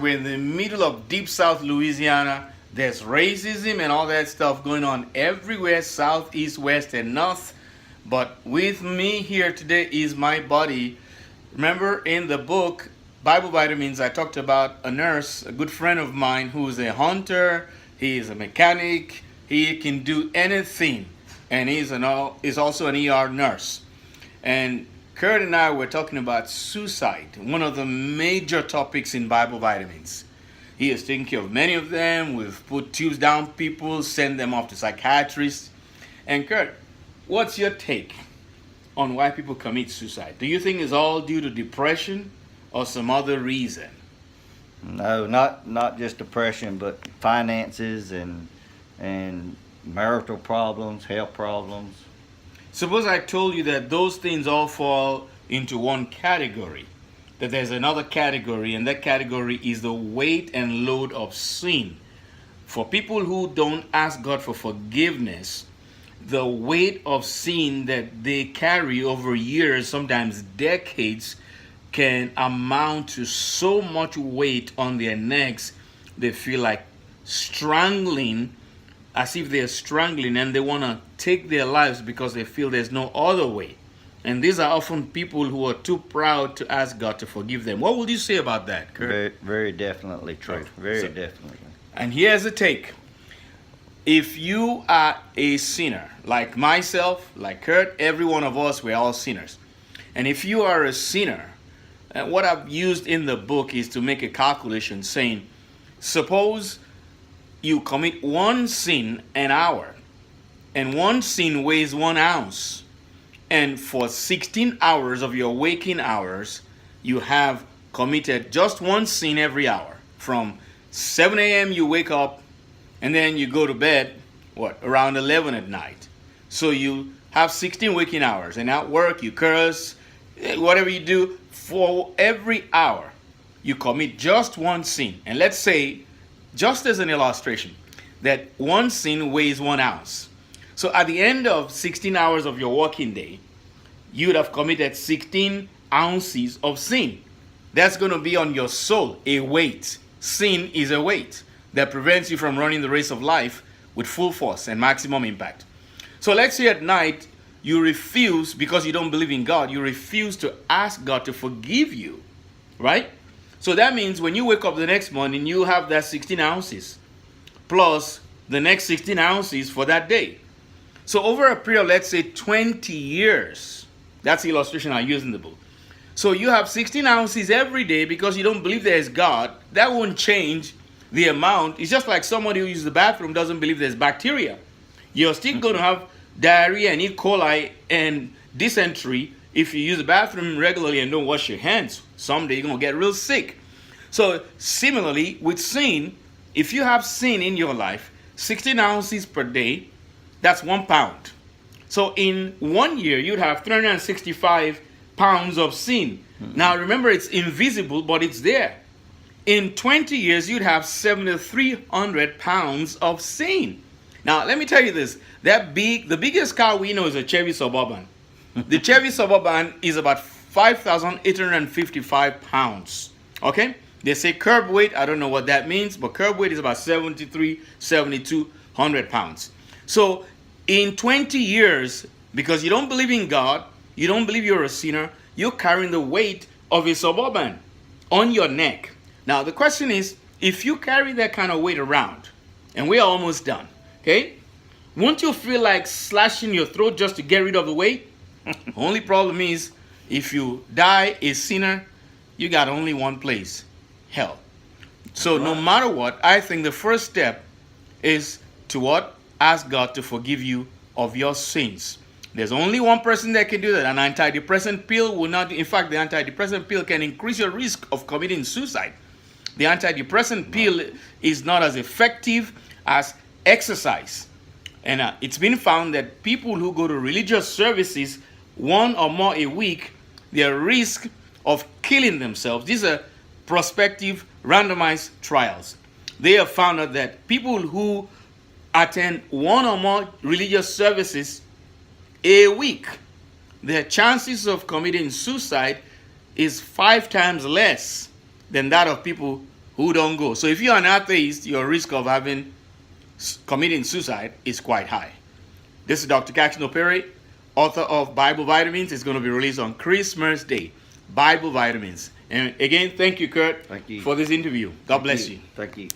We're in the middle of deep South Louisiana. There's racism and all that stuff going on everywhere, south, east, west, and north. But with me here today is my buddy. Remember in the book, Bible Vitamins, I talked about a nurse, a good friend of mine who's a hunter, he is a mechanic, he can do anything. And is also an ER nurse. And Kurt and I were talking about suicide, one of the major topics in Bible Vitamins. He is taking care of many of them. We've put tubes down people, send them off to psychiatrists. And Kurt, what's your take on why people commit suicide? Do you think it's all due to depression or some other reason? No, not just depression, but finances and marital problems, health problems. Suppose I told you that those things all fall into one category, that there's another category, and that category is the weight and load of sin. For people who don't ask God for forgiveness, the weight of sin that they carry over years, sometimes decades, can amount to so much weight on their necks, they feel like strangling, as if they're strangling, and they want to take their lives because they feel there's no other way. And these are often people who are too proud to ask God to forgive them. What would you say about that, Kurt? Very definitely true. Very definitely. And here's the take. If you are a sinner, like myself, like Kurt, every one of us, we're all sinners. And if you are a sinner, what I've used in the book is to make a calculation saying, suppose you commit one sin an hour, and one sin weighs 1 ounce, and for 16 hours of your waking hours, you have committed just one sin every hour. From 7 a.m. you wake up, and then you go to bed, around 11 at night. So you have 16 waking hours, and at work you curse, whatever you do, for every hour, you commit just one sin. And let's say, just as an illustration, that one sin weighs 1 ounce. So at the end of 16 hours of your working day, you would have committed 16 ounces of sin. That's going to be on your soul, a weight. Sin is a weight that prevents you from running the race of life with full force and maximum impact. So let's say at night, you refuse, because you don't believe in God, you refuse to ask God to forgive you, right? So that means when you wake up the next morning, you have that 16 ounces plus the next 16 ounces for that day. So over a period of, let's say, 20 years, that's the illustration I use in the book. So you have 16 ounces every day because you don't believe there is God. That won't change the amount. It's just like somebody who uses the bathroom doesn't believe there's bacteria. You're still going to have diarrhea and E. coli and dysentery if you use the bathroom regularly and don't wash your hands. Someday you're going to get real sick. So similarly with sin, if you have sin in your life, 16 ounces per day, that's 1 pound. So in 1 year, you'd have 365 pounds of sin. Now remember, it's invisible, but it's there. In 20 years, you'd have 7,300 pounds of sin. Now, let me tell you this. The biggest car we know is a Chevy Suburban. The Chevy Suburban is about 5,855 pounds. Okay? They say curb weight. I don't know what that means, but curb weight is about 7,200 pounds. So, in 20 years, because you don't believe in God, you don't believe you're a sinner, you're carrying the weight of a Suburban on your neck. Now, the question is, if you carry that kind of weight around, and we're almost done, okay? Won't you feel like slashing your throat just to get rid of the weight? Only problem is, if you die a sinner, you got only one place, hell. So no matter what, I think the first step is to what? Ask God to forgive you of your sins. There's only one person that can do that. An antidepressant pill will not. In fact, the antidepressant pill can increase your risk of committing suicide. The antidepressant pill is not as effective as exercise. And it's been found that people who go to religious services 1 or more a week, their risk of killing themselves, these are prospective randomized trials. They have found out that people who attend 1 or more religious services a week, their chances of committing suicide is 5 times less than that of people who don't go. So if you're an atheist, your risk of committing suicide is quite high. This is Dr. Caxton Perry, author of Bible Vitamins. It's going to be released on Christmas Day. Bible Vitamins. And again, thank you, Kurt, Thank you. for this interview. God bless you. Thank you.